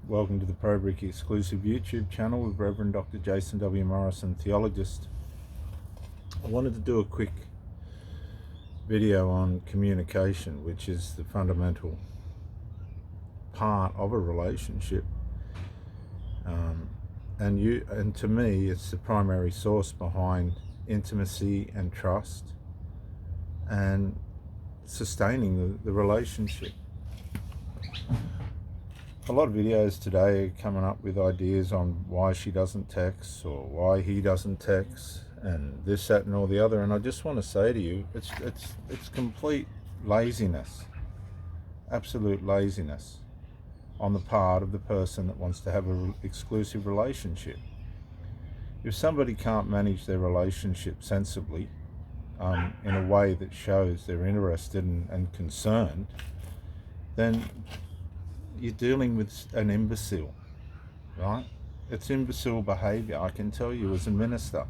Welcome to the ProBrick exclusive YouTube channel with Reverend Dr. Jason W. Morrison, theologist. I wanted to do a quick video on communication, which is the fundamental part of a relationship. And to me, it's the primary source behind intimacy and trust and sustaining the relationship. A lot of videos today are coming up with ideas on why she doesn't text or why he doesn't text and this, that and all the other, and I just want to say to you, it's complete laziness, absolute laziness on the part of the person that wants to have an exclusive relationship. If somebody can't manage their relationship sensibly, in a way that shows they're interested and concerned, then you're dealing with an imbecile, right? It's imbecile behavior. I can tell you as a minister,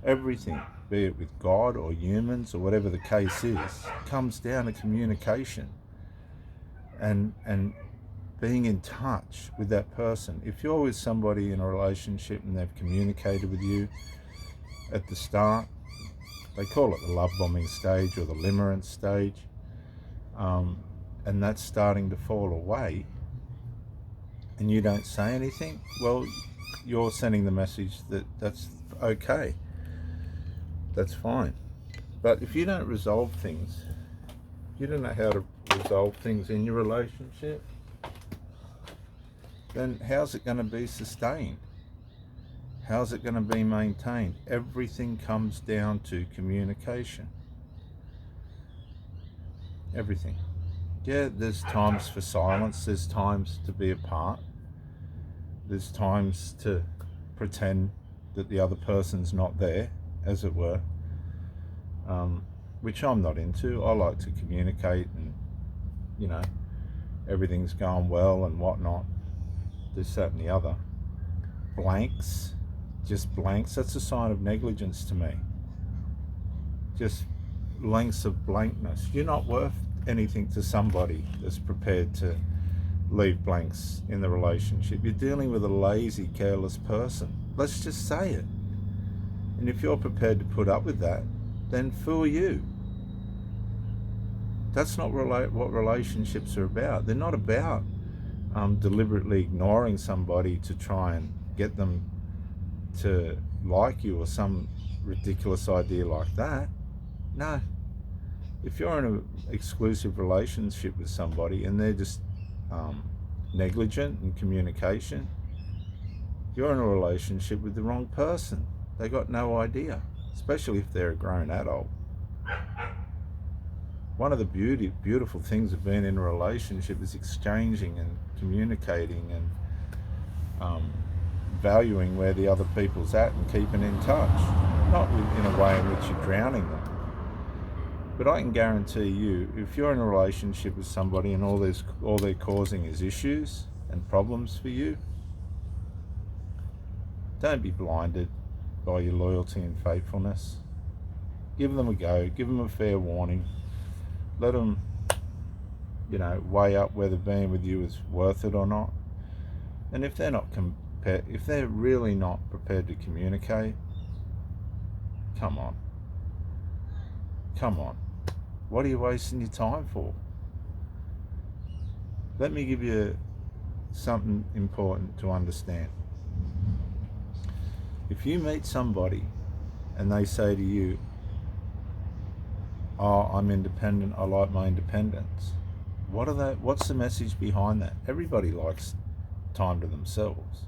everything, be it with God or humans or whatever the case is, comes down to communication and being in touch with that person. If you're with somebody in a relationship and they've communicated with you at the start, they call it the love bombing stage or the limerence stage, and that's starting to fall away, and you don't say anything, well, you're sending the message that that's okay, that's fine. But if you don't resolve things, you don't know how to resolve things in your relationship, then how's it going to be sustained? How's it going to be maintained? Everything comes down to communication. Everything. Yeah, there's times for silence, there's times to be apart, there's times to pretend that the other person's not there, as it were, which I'm not into. I like to communicate and, everything's going well and whatnot, this, that and the other. Blanks, just blanks, that's a sign of negligence to me. Just lengths of blankness. You're not worth anything to somebody that's prepared to leave blanks in the relationship. You're dealing with a lazy, careless person. Let's just say it. And if you're prepared to put up with that, then fool you. That's not what relationships are about. They're not about deliberately ignoring somebody to try and get them to like you or some ridiculous idea like that. No. If you're in an exclusive relationship with somebody and they're just negligent in communication, you're in a relationship with the wrong person. They got no idea, especially if they're a grown adult. One of the beautiful things of being in a relationship is exchanging and communicating and valuing where the other people's at and keeping in touch, not in a way in which you're drowning them. But I can guarantee you, if you're in a relationship with somebody and all they're causing is issues and problems for you, don't be blinded by your loyalty and faithfulness. Give them a go. Give them a fair warning. Let them, weigh up whether being with you is worth it or not. And if they're really not prepared to communicate, come on. What are you wasting your time for? Let me give you something important to understand. If you meet somebody and they say to you, "Oh, I'm independent, I like my independence," what's the message behind that? Everybody likes time to themselves.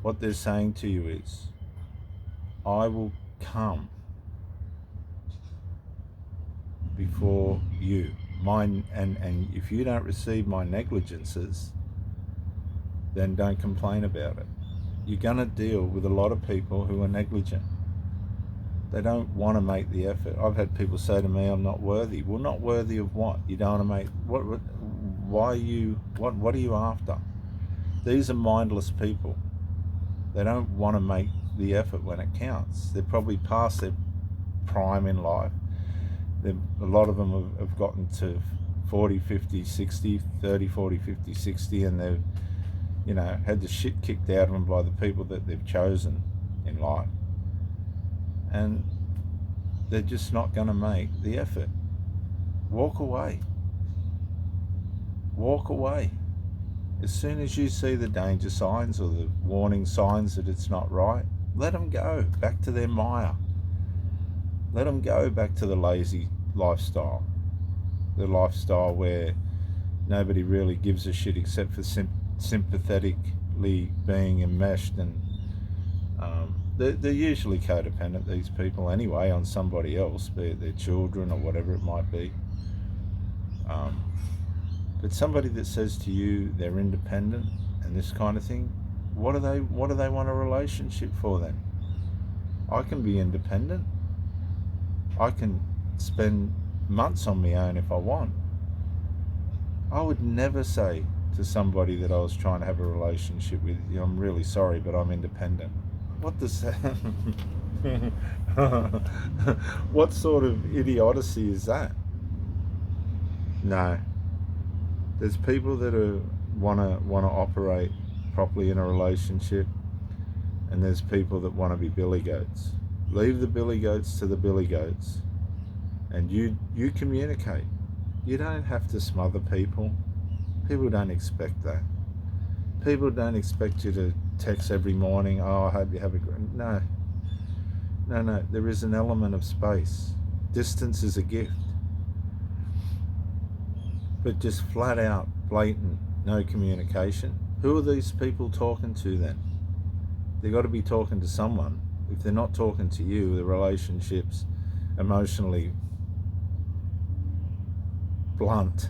What they're saying to you is, I will come before you. And if you don't receive my negligences, then don't complain about it. You're going to deal with a lot of people who are negligent. They don't want to make the effort. I've had people say to me, I'm not worthy. Well, not worthy of what? You don't want to make, what are you after? These are mindless people. They don't want to make the effort when it counts. They're probably past their prime in life. A lot of them have gotten to 40, 50, 60, 30, 40, 50, 60, and had the shit kicked out of them by the people that they've chosen in life, and they're just not going to make the effort. Walk away. Walk away. As soon as you see the danger signs or the warning signs that it's not right, let them go back to their mire. Let them go back to the lazy lifestyle. The lifestyle where nobody really gives a shit except for sympathetically being enmeshed, and they're usually codependent, these people anyway, on somebody else, be it their children or whatever it might be. But somebody that says to you they're independent and this kind of thing, what do they want a relationship for then? I can be independent. I can spend months on my own if I want. I would never say to somebody that I was trying to have a relationship with, I'm really sorry, but I'm independent. What does that... What sort of idiocy is that? No. There's people that want to operate properly in a relationship, and there's people that want to be billy goats. Leave the billy goats to the billy goats, and you communicate. You don't have to smother people. People don't expect that. People don't expect you to text every morning, I hope you have a great... No. There is an element of space. Distance is a gift. But just flat out, blatant, no communication. Who are these people talking to then? They've got to be talking to someone. If they're not talking to you, the relationship's emotionally blunt,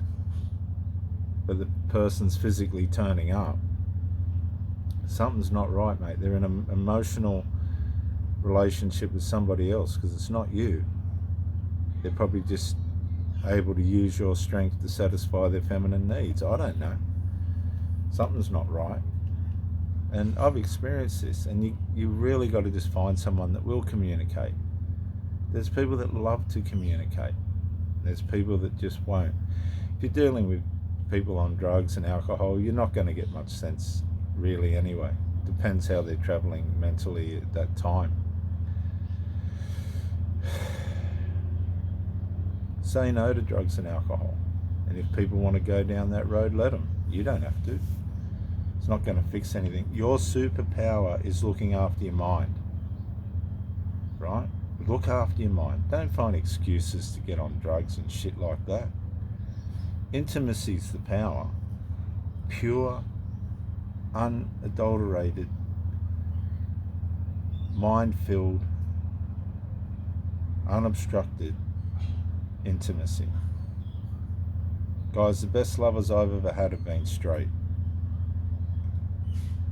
but the person's physically turning up. Something's not right, mate. They're in an emotional relationship with somebody else, because it's not you. They're probably just able to use your strength to satisfy their feminine needs. I don't know. Something's not right. And I've experienced this, and you really got to just find someone that will communicate. There's people that love to communicate. There's people that just won't. If you're dealing with people on drugs and alcohol, you're not going to get much sense really anyway. Depends how they're traveling mentally at that time. Say no to drugs and alcohol. And if people want to go down that road, let them. You don't have to. It's not going to fix anything. Your superpower is looking after your mind. Right? Look after your mind. Don't find excuses to get on drugs and shit like that. Intimacy's the power. Pure, unadulterated, mind-filled, unobstructed intimacy. Guys, the best lovers I've ever had have been straight.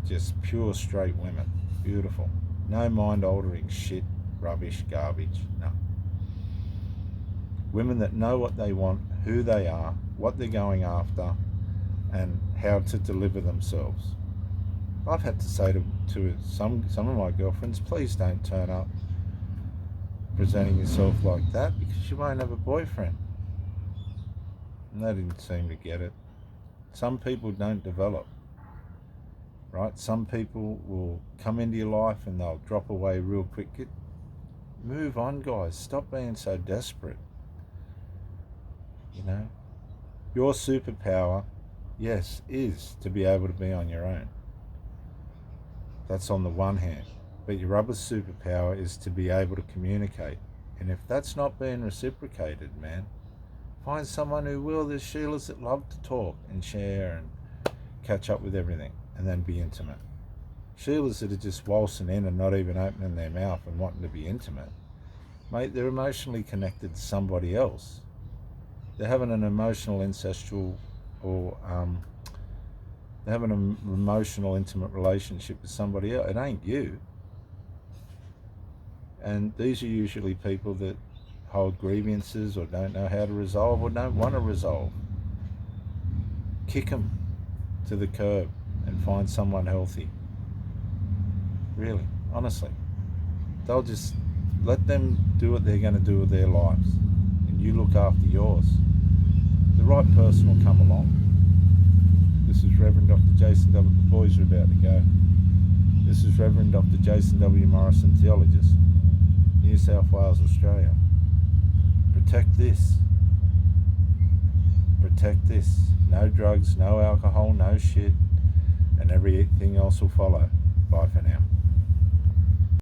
Just pure straight women. Beautiful. No mind-altering shit, rubbish, garbage. No. Women that know what they want, who they are, what they're going after, and how to deliver themselves. I've had to say to some of my girlfriends, please don't turn up presenting yourself like that, because you won't have a boyfriend. And they didn't seem to get it. Some people don't develop, right? Some people will come into your life and they'll drop away real quick. Move on, guys. Stop being so desperate. You know, your superpower, yes, is to be able to be on your own. That's on the one hand. But your other superpower is to be able to communicate. And if that's not being reciprocated, man, find someone who will. There's Sheilas that love to talk and share and catch up with everything and then be intimate. Sheilas that are just waltzing in and not even opening their mouth and wanting to be intimate. Mate, they're emotionally connected to somebody else. They're having an emotional incestual or they're having an emotional intimate relationship with somebody else. It ain't you. And these are usually people that hold grievances or don't know how to resolve or don't want to resolve. Kick them to the curb and find someone healthy. Really, honestly. They'll just let them do what they're going to do with their lives. And you look after yours. The right person will come along. This is Reverend Dr. Jason W. The boys are about to go. This is Reverend Dr. Jason W. Morrison, theologist, New South Wales, Australia. Protect this. Protect this. No drugs, no alcohol, no shit, and everything else will follow. Bye for now.